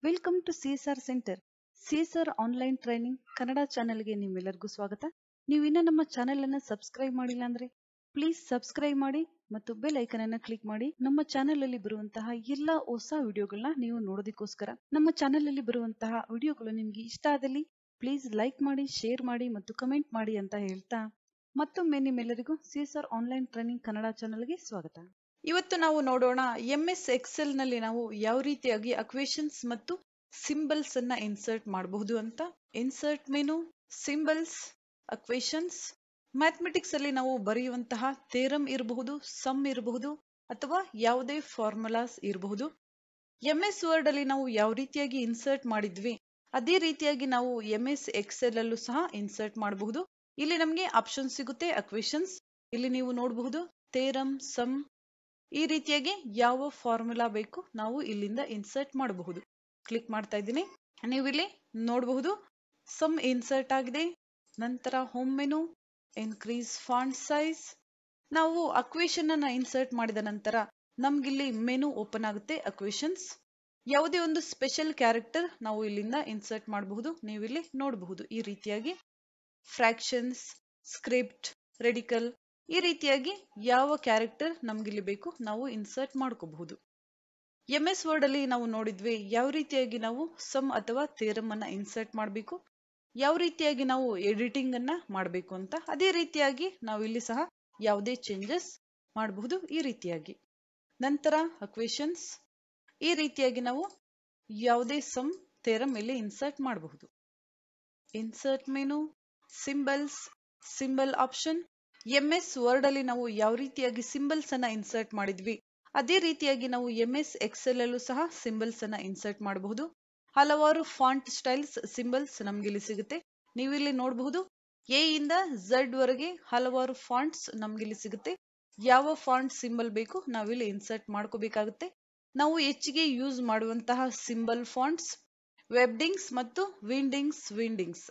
Welcome to CSR centre. CSR online training Kannada ಚಾನೆಲ್ಗೆ ನಿಮ್ಮೆಲ್ಲರಿಗೂ ಸ್ವಾಗತ. ನೀವು ಇನ್ನೂ ನಮ್ಮ ಚಾನೆಲ್ ಅನ್ನು ಸಬ್ಸ್ಕ್ರೈಬ್ ಮಾಡಿಲ್ಲ ಅಂದ್ರೆ ಪ್ಲೀಸ್ ಸಬ್ಸ್ಕ್ರೈಬ್ ಮಾಡಿ ಮತ್ತು ಬೆಲ್ ಐಕನ್ ಅನ್ನು ಕ್ಲಿಕ್ ಮಾಡಿ. ನಮ್ಮ ಚಾನೆಲ್ ಅಲ್ಲಿ ಬರುವಂತಹ ಎಲ್ಲಾ ಹೊಸ ವಿಡಿಯೋಗಳನ್ನ ನೀವು ನೋಡೋದಕ್ಕೋಸ್ಕರ. ನಮ್ಮ ಚಾನೆಲ್ ಅಲ್ಲಿ ಬರುವಂತಹ ವಿಡಿಯೋಗಳು ನಿಮ್ಗೆ ಇಷ್ಟ ಆದಲ್ಲಿ ಪ್ಲೀಸ್ ಲೈಕ್ ಮಾಡಿ, ಶೇರ್ ಮಾಡಿ ಮತ್ತು ಕಮೆಂಟ್ ಮಾಡಿ ಅಂತ ಹೇಳ್ತಾ ಮತ್ತೊಮ್ಮೆ ನಿಮ್ಮೆಲ್ಲರಿಗೂ ಸಿಎಸ್ಆರ್ ಆನ್ಲೈನ್ ಟ್ರೈನಿಂಗ್ ಕನ್ನಡ ಚಾನೆಲ್ಗೆ ಸ್ವಾಗತ. ಇವತ್ತು ನಾವು ನೋಡೋಣ MS ಎಕ್ಸೆಲ್ ನಲ್ಲಿ ನಾವು ಯಾವ ರೀತಿಯಾಗಿ ಅಕ್ವೇಷನ್ಸ್ ಮತ್ತು ಸಿಂಬಲ್ಸ್ ಅನ್ನ ಇನ್ಸರ್ಟ್ ಮಾಡಬಹುದು ಅಂತ. Insert menu, symbols, equations. Mathematics ಅಲ್ಲಿ ನಾವು ಬರೆಯುವಂತಹ ಥೇರಮ್ ಇರಬಹುದು, ಸಮ್ ಇರಬಹುದು ಅಥವಾ ಯಾವುದೇ ಫಾರ್ಮುಲಾಸ್ ಇರಬಹುದು. MS ವರ್ಡ್ ಅಲ್ಲಿ ನಾವು ಯಾವ ರೀತಿಯಾಗಿ ಇನ್ಸರ್ಟ್ ಮಾಡಿದ್ವಿ ಅದೇ ರೀತಿಯಾಗಿ ನಾವು MS ಎಕ್ಸೆಲ್ ಅಲ್ಲೂ ಸಹ ಇನ್ಸರ್ಟ್ ಮಾಡಬಹುದು. ಇಲ್ಲಿ ನಮಗೆ ಆಪ್ಷನ್ ಸಿಗುತ್ತೆ ಅಕ್ವೇಷನ್ಸ್. ಇಲ್ಲಿ ನೀವು ನೋಡಬಹುದು ಥೇರಮ್, ಸಮ್, ಈ ರೀತಿಯಾಗಿ ಯಾವ ಫಾರ್ಮುಲಾ ಬೇಕು ನಾವು ಇಲ್ಲಿಂದ ಇನ್ಸರ್ಟ್ ಮಾಡಬಹುದು. ಕ್ಲಿಕ್ ಮಾಡ್ತಾ ಇದ್ದೀನಿ. ನೀವು ಇಲ್ಲಿ ನೋಡಬಹುದು ಸಮ್ ಇನ್ಸರ್ಟ್ ಆಗಿದೆ. ನಂತರ home menu, increase font size. ನಾವು ಅಕ್ವೇಷನ್ ಅನ್ನ ಇನ್ಸರ್ಟ್ ಮಾಡಿದ ನಂತರ ನಮ್ಗಿಲ್ಲಿ ಮೆನು ಓಪನ್ ಆಗುತ್ತೆ. ಅಕ್ವೇಷನ್ಸ್, ಯಾವುದೇ ಒಂದು ಸ್ಪೆಷಲ್ ಕ್ಯಾರೆಕ್ಟರ್ ನಾವು ಇಲ್ಲಿಂದ ಇನ್ಸರ್ಟ್ ಮಾಡಬಹುದು. ನೀವು ಇಲ್ಲಿ ನೋಡಬಹುದು ಈ ರೀತಿಯಾಗಿ ಫ್ರಾಕ್ಷನ್ಸ್, ಸ್ಕ್ರಿಪ್ಟ್, ರೆಡಿಕಲ್, ಈ ರೀತಿಯಾಗಿ ಯಾವ ಕ್ಯಾರೆಕ್ಟರ್ ನಮ್ಗಿಲ್ಲಿ ಬೇಕು ನಾವು ಇನ್ಸರ್ಟ್ ಮಾಡ್ಕೋಬಹುದು. MS ವರ್ಡ್ ಅಲ್ಲಿ ನಾವು ನೋಡಿದ್ವಿ ಯಾವ ರೀತಿಯಾಗಿ ನಾವು ಸಮ್ ಅಥವಾ ಥೇರಮ್ ಅನ್ನ ಇನ್ಸರ್ಟ್ ಮಾಡಬೇಕು, ಯಾವ ರೀತಿಯಾಗಿ ನಾವು ಎಡಿಟಿಂಗ್ ಅನ್ನ ಮಾಡಬೇಕು ಅಂತ. ಅದೇ ರೀತಿಯಾಗಿ ನಾವು ಇಲ್ಲಿ ಸಹ ಯಾವುದೇ ಚೇಂಜಸ್ ಮಾಡಬಹುದು ಈ ರೀತಿಯಾಗಿ. ನಂತರ ಅಕ್ವೇಷನ್ಸ್, ಈ ರೀತಿಯಾಗಿ ನಾವು ಯಾವುದೇ ಸಮ್, ಥೇರಮ್ ಇಲ್ಲಿ ಇನ್ಸರ್ಟ್ ಮಾಡಬಹುದು. Insert menu, symbols, symbol option. MS word ಅಲ್ಲಿ ನಾವು ಯಾವ ರೀತಿಯಾಗಿ ಸಿಂಬಲ್ಸ್ ಅನ್ನ ಇನ್ಸರ್ಟ್ ಮಾಡಿದ್ವಿ ಅದೇ ರೀತಿಯಾಗಿ ನಾವು MS ಎಕ್ಸೆಲ್ ಅಲ್ಲೂ ಸಹ ಸಿಂಬಲ್ಸ್ ಅನ್ನ ಇನ್ಸರ್ಟ್ ಮಾಡಬಹುದು. ಹಲವಾರು ಫಾಂಟ್ ಸ್ಟೈಲ್ಸ್, ಸಿಂಬಲ್ಸ್ ನಮ್ಗೆ ಇಲ್ಲಿ ಸಿಗುತ್ತೆ. ನೀವು ಇಲ್ಲಿ ನೋಡಬಹುದು A ಇಂದ Z ವರೆಗೆ ಹಲವಾರು ಫಾಂಟ್ಸ್ ನಮ್ಗೆ ಇಲ್ಲಿ ಸಿಗುತ್ತೆ. ಯಾವ ಫಾಂಟ್ ಸಿಂಬಲ್ ಬೇಕು ನಾವಿಲ್ಲಿ ಇನ್ಸರ್ಟ್ ಮಾಡ್ಕೋಬೇಕಾಗುತ್ತೆ. ನಾವು ಹೆಚ್ಚಿಗೆ ಯೂಸ್ ಮಾಡುವಂತಹ ಸಿಂಬಲ್ ಫಾಂಟ್ಸ್ ವೆಬ್ಡಿಂಗ್ಸ್ ಮತ್ತು ವಿಂಡಿಂಗ್ಸ್.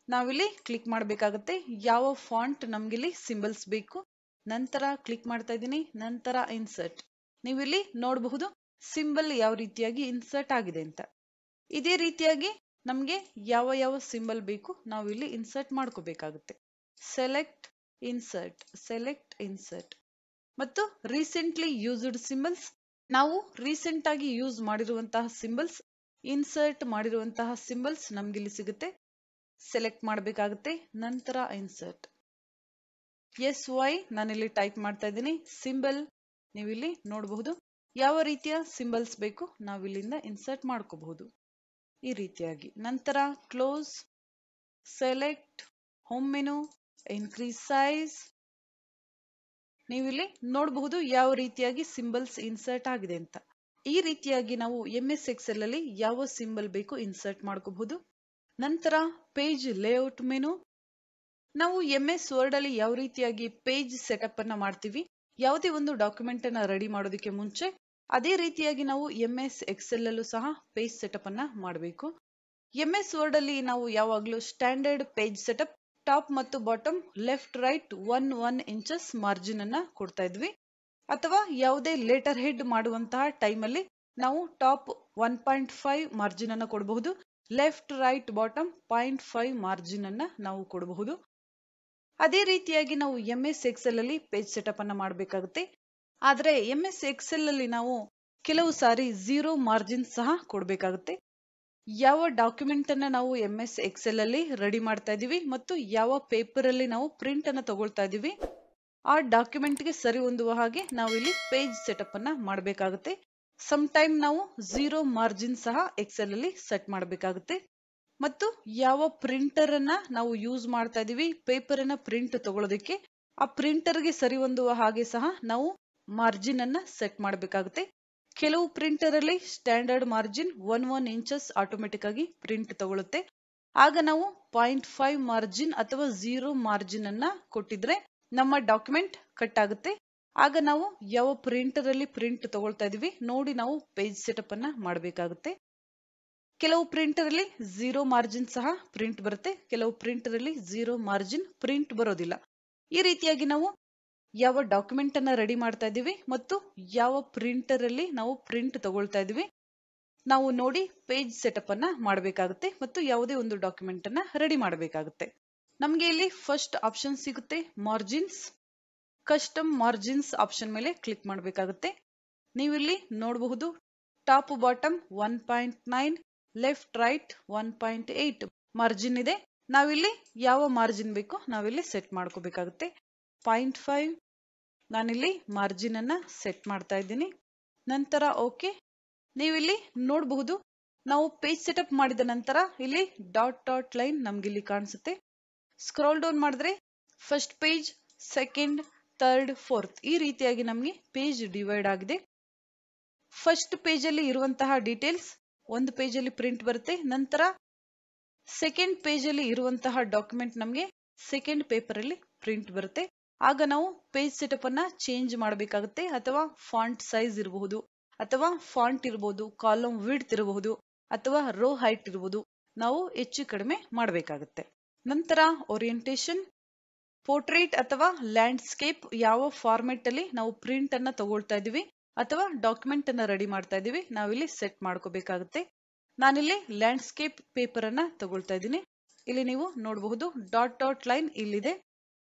ನಾವಿಲ್ಲಿ ಕ್ಲಿಕ್ ಮಾಡಬೇಕಾಗುತ್ತೆ ಯಾವ ಫಾಂಟ್ ನಮ್ಗಿಲ್ಲಿ ಸಿಂಬಲ್ಸ್ ಬೇಕು. ನಂತರ ಕ್ಲಿಕ್ ಮಾಡ್ತಾ ಇದ್ದೀನಿ. ನಂತರ ಇನ್ಸರ್ಟ್. ನೀವು ಇಲ್ಲಿ ನೋಡಬಹುದು ಸಿಂಬಲ್ ಯಾವ ರೀತಿಯಾಗಿ ಇನ್ಸರ್ಟ್ ಆಗಿದೆ ಅಂತ. ಇದೇ ರೀತಿಯಾಗಿ ನಮ್ಗೆ ಯಾವ ಯಾವ ಸಿಂಬಲ್ ಬೇಕು ನಾವು ಇಲ್ಲಿ ಇನ್ಸರ್ಟ್ ಮಾಡ್ಕೋಬೇಕಾಗುತ್ತೆ. ಸೆಲೆಕ್ಟ್, ಇನ್ಸರ್ಟ್ ಮತ್ತು ರೀಸೆಂಟ್ಲಿ ಯೂಸ್ಡ್ ಸಿಂಬಲ್ಸ್. ನಾವು ರೀಸೆಂಟ್ ಆಗಿ ಯೂಸ್ ಮಾಡಿರುವಂತಹ ಸಿಂಬಲ್ಸ್, ಇನ್ಸರ್ಟ್ ಮಾಡಿರುವಂತಹ ಸಿಂಬಲ್ಸ್ ನಮ್ಗಿಲ್ಲಿ ಸಿಗುತ್ತೆ. ಸೆಲೆಕ್ಟ್ ಮಾಡಬೇಕಾಗುತ್ತೆ. ನಂತರ ಇನ್ಸರ್ಟ್. SY ನಾನಿಲ್ಲಿ ಟೈಪ್ ಮಾಡ್ತಾ ಇದ್ದೀನಿ. ಸಿಂಬಲ್, ನೀವು ಇಲ್ಲಿ ನೋಡಬಹುದು ಯಾವ ರೀತಿಯ ಸಿಂಬಲ್ಸ್ ಬೇಕು ನಾವು ಇಲ್ಲಿಂದ ಇನ್ಸರ್ಟ್ ಮಾಡ್ಕೋಬಹುದು ಈ ರೀತಿಯಾಗಿ. ನಂತರ close, select, home menu, increase size. ನೀವು ಇಲ್ಲಿ ನೋಡಬಹುದು ಯಾವ ರೀತಿಯಾಗಿ ಸಿಂಬಲ್ಸ್ ಇನ್ಸರ್ಟ್ ಆಗಿದೆ ಅಂತ. ಈ ರೀತಿಯಾಗಿ ನಾವು MS ಎಕ್ಸೆಲ್ ಅಲ್ಲಿ ಯಾವ ಸಿಂಬಲ್ ಬೇಕು ಇನ್ಸರ್ಟ್ ಮಾಡ್ಕೋಬಹುದು. ನಂತರ ಪೇಜ್ ಲೇಔಟ್ ಮೆನು. ನಾವು MS ವರ್ಡ್ ಅಲ್ಲಿ ಯಾವ ರೀತಿಯಾಗಿ ಪೇಜ್ ಸೆಟಪ್ ಅನ್ನ ಮಾಡ್ತೀವಿ ಯಾವುದೇ ಒಂದು ಡಾಕ್ಯುಮೆಂಟ್ ಅನ್ನ ರೆಡಿ ಮಾಡೋದಕ್ಕೆ ಮುಂಚೆ ಅದೇ ರೀತಿಯಾಗಿ ನಾವು MS ಎಕ್ಸೆಲ್ ಅಲ್ಲೂ ಸಹ ಪೇಜ್ ಸೆಟಪ್ ಅನ್ನ ಮಾಡಬೇಕು. MS ವರ್ಡ್ ಅಲ್ಲಿ ನಾವು ಯಾವಾಗಲೂ ಸ್ಟ್ಯಾಂಡರ್ಡ್ ಪೇಜ್ ಸೆಟಪ್ ಟಾಪ್ ಮತ್ತು bottom left right 1 inches margin ಅನ್ನ ಕೊಡ್ತಾ ಇದ್ವಿ. ಅಥವಾ ಯಾವುದೇ ಲೆಟರ್ ಹೆಡ್ ಮಾಡುವಂತಹ ಟೈಮ್ ಅಲ್ಲಿ ನಾವು ಟಾಪ್ 1.5 ಮಾರ್ಜಿನ್ ಅನ್ನ ಕೊಡಬಹುದು. ಲೆಫ್ಟ್ ರೈಟ್ ಬಾಟಮ್ 0.5 ಮಾರ್ಜಿನ್ ಅನ್ನ ನಾವು ಕೊಡಬಹುದು. ಅದೇ ರೀತಿಯಾಗಿ ನಾವು MS ಎಕ್ಸೆಲ್ ಅಲ್ಲಿ ಪೇಜ್ ಸೆಟಪ್ ಅನ್ನ ಮಾಡಬೇಕಾಗುತ್ತೆ. ಆದ್ರೆ MS ಎಕ್ಸೆಲ್ ಅಲ್ಲಿ ನಾವು ಕೆಲವು ಸಾರಿ 0 ಮಾರ್ಜಿನ್ ಸಹ ಕೊಡಬೇಕಾಗುತ್ತೆ. ಯಾವ ಡಾಕ್ಯುಮೆಂಟ್ ಅನ್ನ ನಾವು MS ಎಕ್ಸೆಲ್ ಅಲ್ಲಿ ರೆಡಿ ಮಾಡ್ತಾ ಇದೀವಿ ಮತ್ತು ಯಾವ ಪೇಪರ್ ಅಲ್ಲಿ ನಾವು ಪ್ರಿಂಟ್ ಅನ್ನ ತಗೊಳ್ತಾ ಇದೀವಿ ಆ ಡಾಕ್ಯುಮೆಂಟ್ ಗೆ ಸರಿ ಹೊಂದುವ ಹಾಗೆ ನಾವು ಇಲ್ಲಿ ಪೇಜ್ ಸೆಟಪ್ ಅನ್ನ ಮಾಡಬೇಕಾಗುತ್ತೆ. ಸಮ್ ಟೈಮ್ ನಾವು 0 ಮಾರ್ಜಿನ್ ಸಹ ಎಕ್ಸೆಲ್ ಅಲ್ಲಿ ಸೆಟ್ ಮಾಡಬೇಕಾಗುತ್ತೆ. ಮತ್ತು ಯಾವ ಪ್ರಿಂಟರ್ ಅನ್ನ ನಾವು ಯೂಸ್ ಮಾಡ್ತಾ ಇದೀವಿ ಪೇಪರ್ ಅನ್ನ ಪ್ರಿಂಟ್ ತಗೊಳ್ಳೋದಕ್ಕೆ ಆ ಪ್ರಿಂಟರ್ ಗೆ ಸರಿ ಹೊಂದುವ ಹಾಗೆ ಸಹ ನಾವು ಮಾರ್ಜಿನ್ ಅನ್ನ ಸೆಟ್ ಮಾಡಬೇಕಾಗುತ್ತೆ. ಕೆಲವು ಪ್ರಿಂಟರ್ ಅಲ್ಲಿ ಸ್ಟ್ಯಾಂಡರ್ಡ್ ಮಾರ್ಜಿನ್ 1 ಇಂಚಸ್ ಆಟೋಮೆಟಿಕ್ ಆಗಿ ಪ್ರಿಂಟ್ ತಗೊಳುತ್ತೆ. ಆಗ ನಾವು 0.5 ಮಾರ್ಜಿನ್ ಅಥವಾ 0 ಮಾರ್ಜಿನ್ ಅನ್ನ ಕೊಟ್ಟಿದ್ರೆ ನಮ್ಮ ಡಾಕ್ಯುಮೆಂಟ್ ಕಟ್ ಆಗುತ್ತೆ. ಆಗ ನಾವು ಯಾವ ಪ್ರಿಂಟರ್ ಅಲ್ಲಿ ಪ್ರಿಂಟ್ ತಗೊಳ್ತಾ ಇದೀವಿ ನೋಡಿ ನಾವು ಪೇಜ್ ಸೆಟಪ್ ಅನ್ನ ಮಾಡಬೇಕಾಗುತ್ತೆ. ಕೆಲವು ಪ್ರಿಂಟರ್ ಅಲ್ಲಿ 0 ಮಾರ್ಜಿನ್ ಸಹ ಪ್ರಿಂಟ್ ಬರುತ್ತೆ. ಕೆಲವು ಪ್ರಿಂಟರ್ ಅಲ್ಲಿ 0 ಮಾರ್ಜಿನ್ ಪ್ರಿಂಟ್ ಬರೋದಿಲ್ಲ. ಈ ರೀತಿಯಾಗಿ ನಾವು ಯಾವ ಡಾಕ್ಯುಮೆಂಟ್ ಅನ್ನ ರೆಡಿ ಮಾಡ್ತಾ ಇದೀವಿ ಮತ್ತು ಯಾವ ಪ್ರಿಂಟರ್ ಅಲ್ಲಿ ನಾವು ಪ್ರಿಂಟ್ ತಗೊಳ್ತಾ ಇದೀವಿ ನಾವು ನೋಡಿ ಪೇಜ್ ಸೆಟಪ್ ಅನ್ನ ಮಾಡಬೇಕಾಗುತ್ತೆ ಮತ್ತು ಯಾವುದೇ ಒಂದು ಡಾಕ್ಯುಮೆಂಟ್ ಅನ್ನ ರೆಡಿ ಮಾಡಬೇಕಾಗುತ್ತೆ. ನಮಗೆ ಇಲ್ಲಿ ಫಸ್ಟ್ ಆಪ್ಷನ್ ಸಿಗುತ್ತೆ ಮಾರ್ಜಿನ್ಸ್. ಕಸ್ಟಮ್ ಮಾರ್ಜಿನ್ಸ್ ಆಪ್ಷನ್ ಮೇಲೆ ಕ್ಲಿಕ್ ಮಾಡಬೇಕಾಗುತ್ತೆ. ನೀವು ಇಲ್ಲಿ ನೋಡಬಹುದು top bottom 1.9 left right 1.8 margin ಇದೆ. ನಾವಿಲ್ಲಿ ಯಾವ ಮಾರ್ಜಿನ್ ಬೇಕೋ ನಾವಿಲ್ಲಿ ಸೆಟ್ ಮಾಡ್ಕೋಬೇಕಾಗುತ್ತೆ. 0.5 ನಾನಿಲ್ಲಿ ಮಾರ್ಜಿನ್ ಅನ್ನ ಸೆಟ್ ಮಾಡ್ತಾ ಇದ್ದೀನಿ. ನಂತರ ಓಕೆ. ನೀವಿಲ್ಲಿ ನೋಡಬಹುದು ನಾವು ಪೇಜ್ ಸೆಟಪ್ ಮಾಡಿದ ನಂತರ ಇಲ್ಲಿ ಡಾಟ್ ಲೈನ್ ನಮ್ಗೆ ಇಲ್ಲಿ ಕಾಣಿಸುತ್ತೆ. ಸ್ಕ್ರೋಲ್ ಡೌನ್ ಮಾಡಿದ್ರೆ first page, second, third, fourth ಈ ರೀತಿಯಾಗಿ ನಮಗೆ ಪೇಜ್ ಡಿವೈಡ್ ಆಗಿದೆ. ಫಸ್ಟ್ ಪೇಜ್ ಅಲ್ಲಿ ಇರುವಂತಹ ಡೀಟೇಲ್ಸ್ ಒಂದು ಪೇಜ್ ಅಲ್ಲಿ ಪ್ರಿಂಟ್ ಬರುತ್ತೆ. ನಂತರ ಸೆಕೆಂಡ್ ಪೇಜ್ ಅಲ್ಲಿ ಇರುವಂತಹ ಡಾಕ್ಯುಮೆಂಟ್ ನಮಗೆ ಸೆಕೆಂಡ್ ಪೇಪರ್ ಅಲ್ಲಿ ಪ್ರಿಂಟ್ ಬರುತ್ತೆ. ಆಗ ನಾವು ಪೇಜ್ ಸೆಟಪ್ ಅನ್ನ ಚೇಂಜ್ ಮಾಡಬೇಕಾಗುತ್ತೆ. ಅಥವಾ ಫಾಂಟ್ ಸೈಜ್ ಇರಬಹುದು, ಅಥವಾ ಫಾಂಟ್ ಇರಬಹುದು, ಕಾಲಮ್ ವಿಡ್ತ್ ಇರಬಹುದು, ಅಥವಾ ರೋ ಹೈಟ್ ಇರಬಹುದು, ನಾವು ಹೆಚ್ಚು ಕಡಿಮೆ ಮಾಡಬೇಕಾಗುತ್ತೆ. ನಂತರ ಓರಿಯಂಟೇಶನ್, ಪೋರ್ಟ್ರೇಟ್ ಅಥವಾ ಲ್ಯಾಂಡ್ಸ್ಕೇಪ್ ಯಾವ ಫಾರ್ಮೆಟ್ ಅಲ್ಲಿ ನಾವು ಪ್ರಿಂಟ್ ಅನ್ನ ತಗೊಳ್ತಾ ಇದೀವಿ ಅಥವಾ ಡಾಕ್ಯುಮೆಂಟ್ ಅನ್ನ ರೆಡಿ ಮಾಡ್ತಾ ಇದೀವಿ ನಾವಿಲ್ಲಿ ಸೆಟ್ ಮಾಡ್ಕೋಬೇಕಾಗುತ್ತೆ. ನಾನಿಲ್ಲಿ ಲ್ಯಾಂಡ್ಸ್ಕೇಪ್ ಪೇಪರ್ ಅನ್ನ ತಗೊಳ್ತಾ ಇದ್ದೀನಿ. ಇಲ್ಲಿ ನೀವು ನೋಡಬಹುದು ಡಾಟ್ ಲೈನ್ ಇಲ್ಲಿದೆ.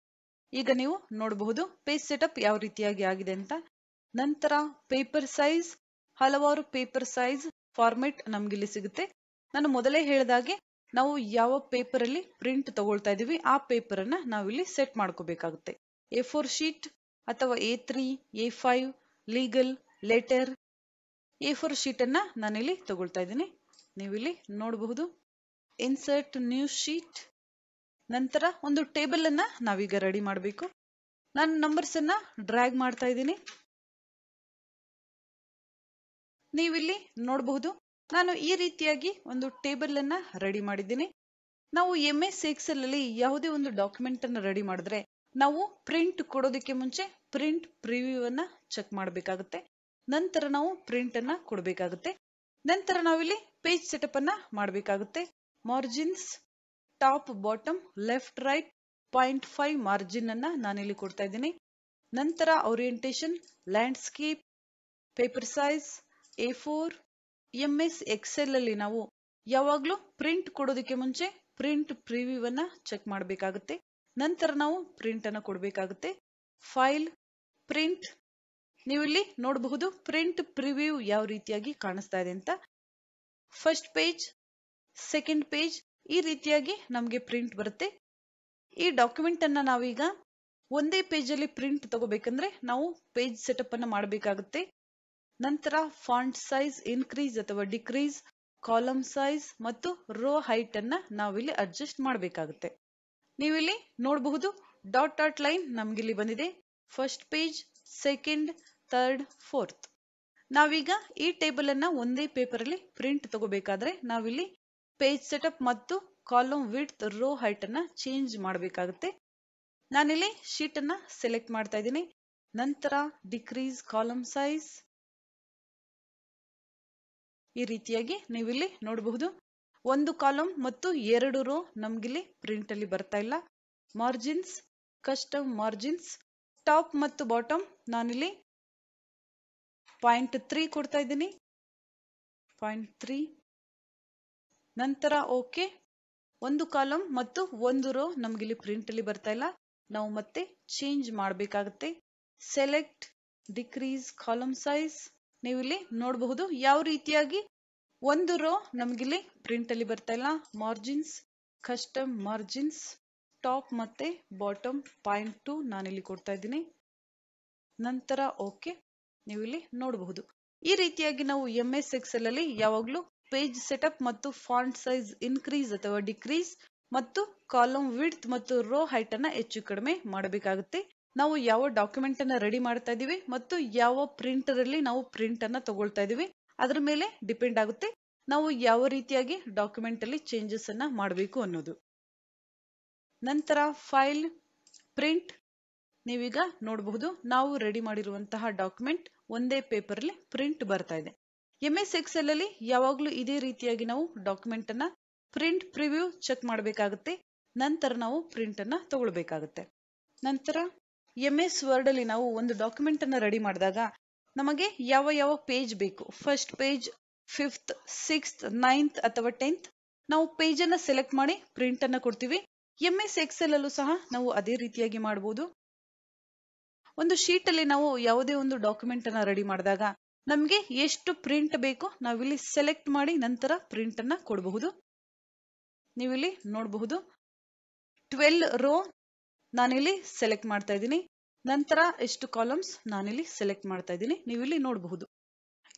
ಈಗ ನೀವು ನೋಡಬಹುದು ಪೇಜ್ ಸೆಟಪ್ ಯಾವ ರೀತಿಯಾಗಿ ಆಗಿದೆ ಅಂತ. ನಂತರ ಪೇಪರ್ ಸೈಜ್, ಹಲವಾರು ಪೇಪರ್ ಸೈಜ್ ಫಾರ್ಮೆಟ್ ನಮ್ಗೆ ಇಲ್ಲಿ ಸಿಗುತ್ತೆ. ನಾನು ಮೊದಲೇ ಹೇಳಿದಾಗೆ ನಾವು ಯಾವ ಪೇಪರ್ ಅಲ್ಲಿ ಪ್ರಿಂಟ್ ತಗೊಳ್ತಾ ಇದೀವಿ ಆ ಪೇಪರ್ ಅನ್ನ ನಾವಿಲ್ಲಿ ಸೆಟ್ ಮಾಡ್ಕೋಬೇಕಾಗುತ್ತೆ. A4 ಶೀಟ್ ಅಥವಾ A3, A5, legal, letter, A4 sheet ಅನ್ನ ನಾನಿಲ್ಲಿ ತಗೊಳ್ತಾ ಇದ್ದೀನಿ. ನೀವಿಲ್ಲಿ ನೋಡಬಹುದು ಇನ್ಸರ್ಟ್ ನ್ಯೂ ಶೀಟ್. ನಂತರ ಒಂದು ಟೇಬಲ್ ಅನ್ನ ನಾವೀಗ ರೆಡಿ ಮಾಡಬೇಕು. ನಾನು ನಂಬರ್ಸ್ ಅನ್ನ ಡ್ರ್ಯಾಗ್ ಮಾಡ್ತಾ ಇದ್ದೀನಿ. ನೀವಿಲ್ಲಿ ನೋಡಬಹುದು ನಾನು ಈ ರೀತಿಯಾಗಿ ಒಂದು ಟೇಬಲ್ ಅನ್ನ ರೆಡಿ ಮಾಡಿದ್ದೀನಿ. ನಾವು MS Excel ಅಲ್ಲಿ ಯಾವುದೇ ಒಂದು ಡಾಕ್ಯುಮೆಂಟ್ ಅನ್ನು ರೆಡಿ ಮಾಡಿದ್ರೆ ನಾವು ಪ್ರಿಂಟ್ ಕೊಡೋದಕ್ಕೆ ಮುಂಚೆ ಪ್ರಿಂಟ್ ಪ್ರಿವ್ಯೂ ಅನ್ನ ಚೆಕ್ ಮಾಡಬೇಕಾಗುತ್ತೆ. ನಂತರ ನಾವು ಪ್ರಿಂಟ್ ಅನ್ನ ಕೊಡಬೇಕಾಗುತ್ತೆ. ನಂತರ ನಾವಿಲ್ಲಿ ಪೇಜ್ ಸೆಟಪ್ ಅನ್ನ ಮಾಡಬೇಕಾಗುತ್ತೆ. Margins, top bottom left right 0.5 margin ಅನ್ನ ನಾನಿಲ್ಲಿ ಕೊಡ್ತಾ ಇದ್ದೀನಿ. ನಂತರ orientation, landscape, paper size, A4. MS Excel ಅಲ್ಲಿ ನಾವು ಯಾವಾಗ್ಲೂ ಪ್ರಿಂಟ್ ಕೊಡೋದಕ್ಕೆ ಮುಂಚೆ ಪ್ರಿಂಟ್ ಪ್ರಿವ್ಯೂ ಅನ್ನ ಚೆಕ್ ಮಾಡಬೇಕಾಗುತ್ತೆ. ನಂತರ ನಾವು ಪ್ರಿಂಟ್ ಅನ್ನ ಕೊಡಬೇಕಾಗುತ್ತೆ. File, print. ನೀವು ಇಲ್ಲಿ ನೋಡಬಹುದು ಪ್ರಿಂಟ್ ಪ್ರಿವ್ಯೂ ಯಾವ ರೀತಿಯಾಗಿ ಕಾಣಿಸ್ತಾ ಇದೆ ಅಂತ. ಫಸ್ಟ್ ಪೇಜ್, ಸೆಕೆಂಡ್ ಪೇಜ್ ಈ ರೀತಿಯಾಗಿ ನಮಗೆ ಪ್ರಿಂಟ್ ಬರುತ್ತೆ. ಈ ಡಾಕ್ಯುಮೆಂಟ್ ಅನ್ನ ನಾವೀಗ ಒಂದೇ ಪೇಜ್ ಅಲ್ಲಿ ಪ್ರಿಂಟ್ ತಗೋಬೇಕಂದ್ರೆ ನಾವು ಪೇಜ್ ಸೆಟಪ್ ಅನ್ನ ಮಾಡಬೇಕಾಗುತ್ತೆ. ನಂತರ ಫಾಂಟ್ ಸೈಜ್ ಇನ್ಕ್ರೀಸ್ ಅಥವಾ ಡಿಕ್ರೀಸ್, ಕಾಲಮ್ ಸೈಜ್ ಮತ್ತು ರೋ ಹೈಟ್ ಅನ್ನ ನಾವಿಲ್ಲಿ ಅಡ್ಜಸ್ಟ್ ಮಾಡಬೇಕಾಗುತ್ತೆ. ನೀವಿಲ್ಲಿ ನೋಡಬಹುದು ಡಾಟ್ ಲೈನ್ ನಮ್ಗಿಲ್ಲಿ ಬಂದಿದೆ. First page, second, third, fourth. ನಾವೀಗ ಈ ಟೇಬಲ್ ಅನ್ನ ಒಂದೇ ಪೇಪರ್ ಅಲ್ಲಿ ಪ್ರಿಂಟ್ ತಗೋಬೇಕಾದ್ರೆ ನಾವಿಲ್ಲಿ ಪೇಜ್ ಸೆಟಪ್ ಮತ್ತು ಕಾಲಮ್ ವಿಡ್ತ್, ರೋ ಹೈಟ್ ಅನ್ನ ಚೇಂಜ್ ಮಾಡಬೇಕಾಗುತ್ತೆ. ನಾನಿಲ್ಲಿ ಶೀಟ್ ಅನ್ನ ಸೆಲೆಕ್ಟ್ ಮಾಡ್ತಾ ಇದ್ದೀನಿ. ನಂತರ ಡಿಕ್ರೀಸ್ ಕಾಲಮ್ ಸೈಜ್. ಈ ರೀತಿಯಾಗಿ ನೀವಿಲ್ಲಿ ನೋಡಬಹುದು ಒಂದು ಕಾಲಮ್ ಮತ್ತು 2 ರೋ ನಮ್ಗಿಲ್ಲಿ ಪ್ರಿಂಟ್ ಅಲ್ಲಿ ಬರ್ತಾ ಇಲ್ಲ. ಮಾರ್ಜಿನ್ಸ್, ಕಸ್ಟಮ್ ಮಾರ್ಜಿನ್ಸ್, ಟಾಪ್ ಮತ್ತು ಬಾಟಮ್ ನಾನಿಲ್ಲಿ 0.3 ಕೊಡ್ತಾ ಇದ್ದೀನಿ. 0.3. ನಂತರ ಓಕೆ. ಒಂದು ಕಾಲಮ್ ಮತ್ತು ಒಂದು ರೋ ನಮ್ಗಿಲ್ಲಿ ಪ್ರಿಂಟ್ ಅಲ್ಲಿ ಬರ್ತಾ ಇಲ್ಲ. ನಾವು ಮತ್ತೆ ಚೇಂಜ್ ಮಾಡಬೇಕಾಗುತ್ತೆ. Select, decrease column size. ನೀವಿಲ್ಲಿ ನೋಡಬಹುದು ಯಾವ ರೀತಿಯಾಗಿ ಒಂದು ರೋ ನಮ್ಗಿಲ್ಲಿ ಪ್ರಿಂಟ್ ಅಲ್ಲಿ ಬರ್ತಾ ಇಲ್ಲ. ಮಾರ್ಜಿನ್ಸ್, ಕಸ್ಟಮ್ ಮಾರ್ಜಿನ್ಸ್, ಟಾಪ್ ಮತ್ತೆ ಬಾಟಮ್ 0.2 ನಾನಿಲ್ಲಿ ಕೊಡ್ತಾ ಇದ್ದೀನಿ. ನಂತರ ಓಕೆ. ನೀವು ಇಲ್ಲಿ ನೋಡಬಹುದು ಈ ರೀತಿಯಾಗಿ ನಾವು MS Excel ಅಲ್ಲಿ ಯಾವಾಗ್ಲೂ ಪೇಜ್ ಸೆಟಪ್ ಮತ್ತು ಫಾಂಟ್ ಸೈಜ್ ಇನ್ಕ್ರೀಸ್ ಅಥವಾ ಡಿಕ್ರೀಸ್ ಮತ್ತು ಕಾಲಮ್ ವಿಡ್ತ್ ಮತ್ತು ರೋ ಹೈಟ್ ಅನ್ನ ಹೆಚ್ಚು ಕಡಿಮೆ ಮಾಡಬೇಕಾಗುತ್ತೆ. ನಾವು ಯಾವ ಡಾಕ್ಯುಮೆಂಟ್ ಅನ್ನ ರೆಡಿ ಮಾಡ್ತಾ ಇದೀವಿ ಮತ್ತು ಯಾವ ಪ್ರಿಂಟರ್ ಅಲ್ಲಿ ನಾವು ಪ್ರಿಂಟ್ ಅನ್ನ ತಗೊಳ್ತಾ ಇದೀವಿ ಅದ್ರ ಮೇಲೆ ಡಿಪೆಂಡ್ ಆಗುತ್ತೆ ನಾವು ಯಾವ ರೀತಿಯಾಗಿ ಡಾಕ್ಯುಮೆಂಟ್ ಅಲ್ಲಿ ಚೇಂಜಸ್ ಅನ್ನ ಮಾಡಬೇಕು ಅನ್ನೋದು. ನಂತರ ಫೈಲ್, ಪ್ರಿಂಟ್. ನೀವೀಗ ನೋಡಬಹುದು ನಾವು ರೆಡಿ ಮಾಡಿರುವಂತಹ ಡಾಕ್ಯುಮೆಂಟ್ ಒಂದೇ ಪೇಪರ್ ಅಲ್ಲಿ ಪ್ರಿಂಟ್ ಬರ್ತಾ ಇದೆ. MS Excel ಅಲ್ಲಿ ಯಾವಾಗ್ಲೂ ಇದೇ ರೀತಿಯಾಗಿ ನಾವು ಡಾಕ್ಯುಮೆಂಟ್ ಅನ್ನ ಪ್ರಿಂಟ್ ಪ್ರಿವ್ಯೂ ಚೆಕ್ ಮಾಡಬೇಕಾಗುತ್ತೆ. ನಂತರ ನಾವು ಪ್ರಿಂಟ್ ಅನ್ನ ತಗೊಳ್ಬೇಕಾಗುತ್ತೆ. ನಂತರ MS Word ಅಲ್ಲಿ ನಾವು ಒಂದು ಡಾಕ್ಯುಮೆಂಟ್ ಅನ್ನ ರೆಡಿ ಮಾಡಿದಾಗ ನಮಗೆ ಯಾವ ಪೇಜ್ ಬೇಕು, first page, 5th 6th 9th ಅಥವಾ 10th ನಾವು ಪೇಜ್ ಅನ್ನ ಸೆಲೆಕ್ಟ್ ಮಾಡಿ ಪ್ರಿಂಟ್ ಅನ್ನ ಕೊಡ್ತೀವಿ. MS Excel ಅಲ್ಲೂ ಸಹ ನಾವು ಅದೇ ರೀತಿಯಾಗಿ ಮಾಡಬಹುದು. ಒಂದು ಶೀಟ್ ಅಲ್ಲಿ ನಾವು ಯಾವುದೇ ಒಂದು ಡಾಕ್ಯುಮೆಂಟ್ ಅನ್ನ ರೆಡಿ ಮಾಡಿದಾಗ ನಮಗೆ ಎಷ್ಟು ಪ್ರಿಂಟ್ ಬೇಕು ನಾವಿಲ್ಲಿ ಸೆಲೆಕ್ಟ್ ಮಾಡಿ ನಂತರ ಪ್ರಿಂಟ್ ಅನ್ನ ಕೊಡಬಹುದು. ನೀವಿಲ್ಲಿ ನೋಡಬಹುದು 12 ರೋ ನಾನಿಲ್ಲಿ ಸೆಲೆಕ್ಟ್ ಮಾಡ್ತಾ ಇದ್ದೀನಿ. ನಂತರ ಎಷ್ಟು ಕಾಲಮ್ಸ್ ನಾನಿಲ್ಲಿ ಸೆಲೆಕ್ಟ್ ಮಾಡ್ತಾ ಇದ್ದೀನಿ. ನೀವಿಲ್ಲಿ ನೋಡಬಹುದು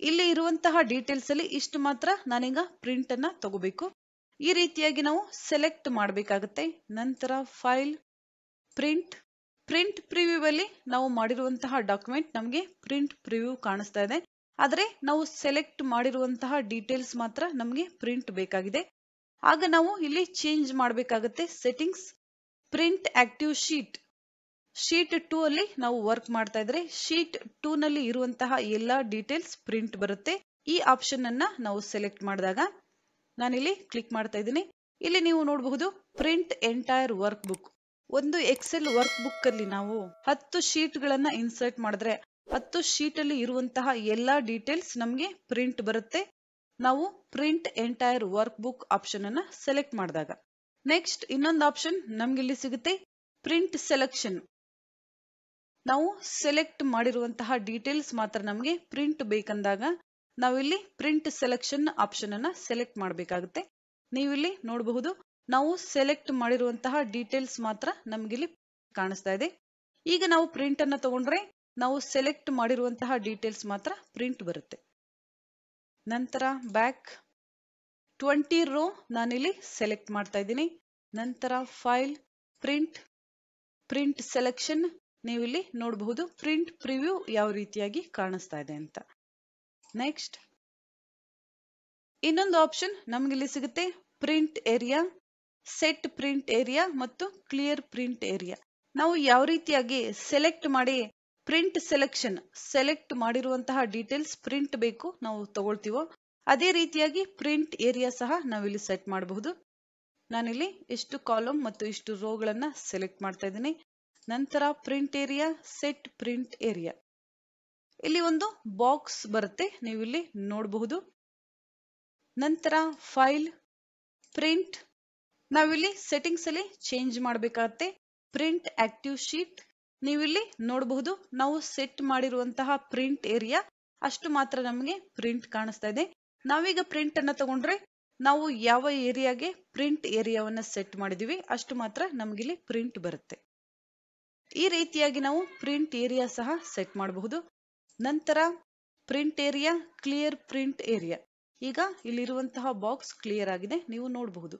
ಇಲ್ಲಿ ಇರುವಂತಹ ಡೀಟೇಲ್ಸ್ ಅಲ್ಲಿ ಇಷ್ಟು ಮಾತ್ರ ನಾನೀಗ ಪ್ರಿಂಟ್ ಅನ್ನ ತಗೋಬೇಕು. ಈ ರೀತಿಯಾಗಿ ನಾವು ಸೆಲೆಕ್ಟ್ ಮಾಡಬೇಕಾಗುತ್ತೆ. ನಂತರ ಫೈಲ್, ಪ್ರಿಂಟ್ ಪ್ರಿವ್ಯೂ ಅಲ್ಲಿ ನಾವು ಮಾಡಿರುವಂತಹ ಡಾಕ್ಯುಮೆಂಟ್ ನಮಗೆ ಪ್ರಿಂಟ್ ಪ್ರಿವ್ಯೂ ಕಾಣಿಸ್ತಾ ಇದೆ. ಆದ್ರೆ ನಾವು ಸೆಲೆಕ್ಟ್ ಮಾಡಿರುವಂತಹ ಡೀಟೇಲ್ಸ್ ಮಾತ್ರ ನಮಗೆ ಪ್ರಿಂಟ್ ಬೇಕಾಗಿದೆ. ಆಗ ನಾವು ಇಲ್ಲಿ ಚೇಂಜ್ ಮಾಡಬೇಕಾಗುತ್ತೆ. ಸೆಟ್ಟಿಂಗ್ಸ್, ಪ್ರಿಂಟ್ ಆಕ್ಟಿವ್ ಶೀಟ್ 2 ಅಲ್ಲಿ ನಾವು ವರ್ಕ್ ಮಾಡ್ತಾ ಇದ್ರೆ ಶೀಟ್ 2 ನಲ್ಲಿ ಇರುವಂತಹ ಎಲ್ಲಾ ಡೀಟೇಲ್ಸ್ ಪ್ರಿಂಟ್ ಬರುತ್ತೆ. ಈ ಆಪ್ಷನ್ ಅನ್ನ ನಾವು ಸೆಲೆಕ್ಟ್ ಮಾಡಿದಾಗ ನಾನಿಲ್ಲಿ ಕ್ಲಿಕ್ ಮಾಡ್ತಾ ಇದ್ದೀನಿ. ಇಲ್ಲಿ ನೀವು ನೋಡಬಹುದು ಪ್ರಿಂಟ್ ಎಂಟೈರ್ ವರ್ಕ್ ಬುಕ್. ಒಂದು ಎಕ್ಸೆಲ್ ವರ್ಕ್ ಬುಕ್ ಅಲ್ಲಿ ನಾವು 10 ಶೀಟ್ ಗಳನ್ನ ಇನ್ಸರ್ಟ್ ಮಾಡಿದ್ರೆ 10 ಶೀಟ್ ಅಲ್ಲಿ ಇರುವಂತಹ ಎಲ್ಲಾ ಡೀಟೇಲ್ಸ್ ನಮಗೆ ಪ್ರಿಂಟ್ ಬರುತ್ತೆ. ನಾವು print entire work book option ಅನ್ನ ಸೆಲೆಕ್ಟ್ ಮಾಡಿದಾಗ ನೆಕ್ಸ್ಟ್ ಇನ್ನೊಂದು ಆಪ್ಷನ್ ನಮ್ಗೆ ಇಲ್ಲಿ ಸಿಗುತ್ತೆ ಪ್ರಿಂಟ್ ಸೆಲೆಕ್ಷನ್. ನಾವು ಸೆಲೆಕ್ಟ್ ಮಾಡಿರುವಂತಹ ಡೀಟೇಲ್ಸ್ ಮಾತ್ರ ನಮಗೆ ಪ್ರಿಂಟ್ ಬೇಕಂದಾಗ ನಾವಿಲ್ಲಿ ಪ್ರಿಂಟ್ ಸೆಲೆಕ್ಷನ್ ಆಪ್ಷನ್ ಅನ್ನ ಸೆಲೆಕ್ಟ್ ಮಾಡಬೇಕಾಗುತ್ತೆ. ನೀವಿಲ್ಲಿ ನೋಡಬಹುದು ನಾವು ಸೆಲೆಕ್ಟ್ ಮಾಡಿರುವಂತಹ ಡೀಟೇಲ್ಸ್ ಮಾತ್ರ ನಮ್ಗಿಲ್ಲಿ ಕಾಣಿಸ್ತಾ ಇದೆ. ಈಗ ನಾವು ಪ್ರಿಂಟ್ ಅನ್ನ ತಗೊಂಡ್ರೆ ನಾವು ಸೆಲೆಕ್ಟ್ ಮಾಡಿರುವಂತಹ ಡೀಟೇಲ್ಸ್ ಮಾತ್ರ ಪ್ರಿಂಟ್ ಬರುತ್ತೆ. ನಂತರ ಬ್ಯಾಕ್ 20 ರೋ ನಾನಿಲ್ಲಿ ಸೆಲೆಕ್ಟ್ ಮಾಡ್ತಾ ಇದ್ದೀನಿ. ನಂತರ ಫೈಲ್, ಪ್ರಿಂಟ್ ಸೆಲೆಕ್ಷನ್ ನೀವಿಲ್ಲಿ ನೋಡಬಹುದು ಪ್ರಿಂಟ್ ಪ್ರಿವ್ಯೂ ಯಾವ ರೀತಿಯಾಗಿ ಕಾಣಿಸ್ತಾ ಇದೆ ಅಂತ. ನೆಕ್ಸ್ಟ್ ಇನ್ನೊಂದು ಆಪ್ಷನ್ ನಮ್ಗೆ ಇಲ್ಲಿ ಸಿಗುತ್ತೆ print area, set print area ಮತ್ತು ಕ್ಲಿಯರ್ ಪ್ರಿಂಟ್ ಏರಿಯಾ. ನಾವು ಯಾವ ರೀತಿಯಾಗಿ ಸೆಲೆಕ್ಟ್ ಮಾಡಿ ಪ್ರಿಂಟ್ ಸೆಲೆಕ್ಟ್ ಮಾಡಿರುವಂತಹ ಡೀಟೇಲ್ಸ್ ಪ್ರಿಂಟ್ ಬೇಕು ನಾವು ತಗೊಳ್ತೀವೋ ಅದೇ ರೀತಿಯಾಗಿ ಪ್ರಿಂಟ್ ಏರಿಯಾ ಸಹ ನಾವಿಲ್ಲಿ ಸೆಟ್ ಮಾಡಬಹುದು. ನಾನಿಲ್ಲಿ ಇಷ್ಟು ಕಾಲಮ್ ಮತ್ತು ಇಷ್ಟು ರೋ ಗಳನ್ನ ಸೆಲೆಕ್ಟ್ ಮಾಡ್ತಾ ಇದ್ದೀನಿ. ನಂತರ print area, set print area. ಇಲ್ಲಿ ಒಂದು ಬಾಕ್ಸ್ ಬರುತ್ತೆ, ನೀವಿಲ್ಲಿ ನೋಡಬಹುದು. ನಂತರ ಫೈಲ್, ಪ್ರಿಂಟ್, ನಾವಿಲ್ಲಿ ಸೆಟ್ಟಿಂಗ್ಸ್ ಅಲ್ಲಿ ಚೇಂಜ್ ಮಾಡಬೇಕಾಗತ್ತೆ. ಪ್ರಿಂಟ್ ಆಕ್ಟಿವ್ ಶೀಟ್ ನೀವಿಲ್ಲಿ ನೋಡಬಹುದು ನಾವು ಸೆಟ್ ಮಾಡಿರುವಂತಹ ಪ್ರಿಂಟ್ ಏರಿಯಾ ಅಷ್ಟು ಮಾತ್ರ ನಮಗೆ ಪ್ರಿಂಟ್ ಕಾಣಿಸ್ತಾ ಇದೆ. ನಾವೀಗ ಪ್ರಿಂಟ್ ಅನ್ನ ತಗೊಂಡ್ರೆ ನಾವು ಯಾವ ಏರಿಯಾಗೆ ಪ್ರಿಂಟ್ ಏರಿಯಾವನ್ನ ಸೆಟ್ ಮಾಡಿದೀವಿ ಅಷ್ಟು ಮಾತ್ರ ನಮಗಿಲ್ಲಿ ಪ್ರಿಂಟ್ ಬರುತ್ತೆ. ಈ ರೀತಿಯಾಗಿ ನಾವು ಪ್ರಿಂಟ್ ಏರಿಯಾ ಸಹ ಸೆಟ್ ಮಾಡಬಹುದು. ನಂತರ print area, clear print area. ಈಗ ಇಲ್ಲಿರುವಂತಹ ಬಾಕ್ಸ್ ಕ್ಲಿಯರ್ ಆಗಿದೆ, ನೀವು ನೋಡಬಹುದು.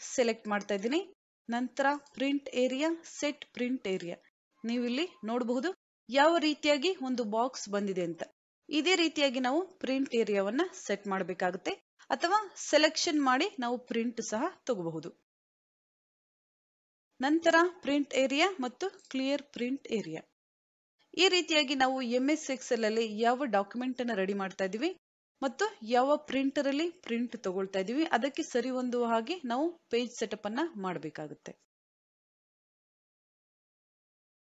ಸೆಲೆಕ್ಟ್ ಮಾಡ್ತಾ ಇದ್ದೀನಿ. ನಂತರ print area, set print area. ನೀವಿಲ್ಲಿ ನೋಡಬಹುದು ಯಾವ ರೀತಿಯಾಗಿ ಒಂದು ಬಾಕ್ಸ್ ಬಂದಿದೆ ಅಂತ. ಇದೇ ರೀತಿಯಾಗಿ ನಾವು ಪ್ರಿಂಟ್ ಏರಿಯಾವನ್ನ ಸೆಟ್ ಮಾಡಬೇಕಾಗುತ್ತೆ ಅಥವಾ ಸೆಲೆಕ್ಷನ್ ಮಾಡಿ ನಾವು ಪ್ರಿಂಟ್ ಸಹ ತಗೋಬಹುದು. ನಂತರ ಪ್ರಿಂಟ್ ಏರಿಯಾ ಮತ್ತು ಕ್ಲಿಯರ್ ಪ್ರಿಂಟ್ ಏರಿಯಾ. ಈ ರೀತಿಯಾಗಿ ನಾವು MS Excel ಅಲ್ಲಿ ಯಾವ ಡಾಕ್ಯುಮೆಂಟ್ ಅನ್ನ ರೆಡಿ ಮಾಡ್ತಾ ಇದೀವಿ ಮತ್ತು ಯಾವ ಪ್ರಿಂಟರ್ ಅಲ್ಲಿ ಪ್ರಿಂಟ್ ತಗೊಳ್ತಾ ಇದೀವಿ ಅದಕ್ಕೆ ಸರಿ ಹೊಂದುವ ಹಾಗೆ ನಾವು ಪೇಜ್ ಸೆಟಪ್ ಅನ್ನ ಮಾಡಬೇಕಾಗುತ್ತೆ.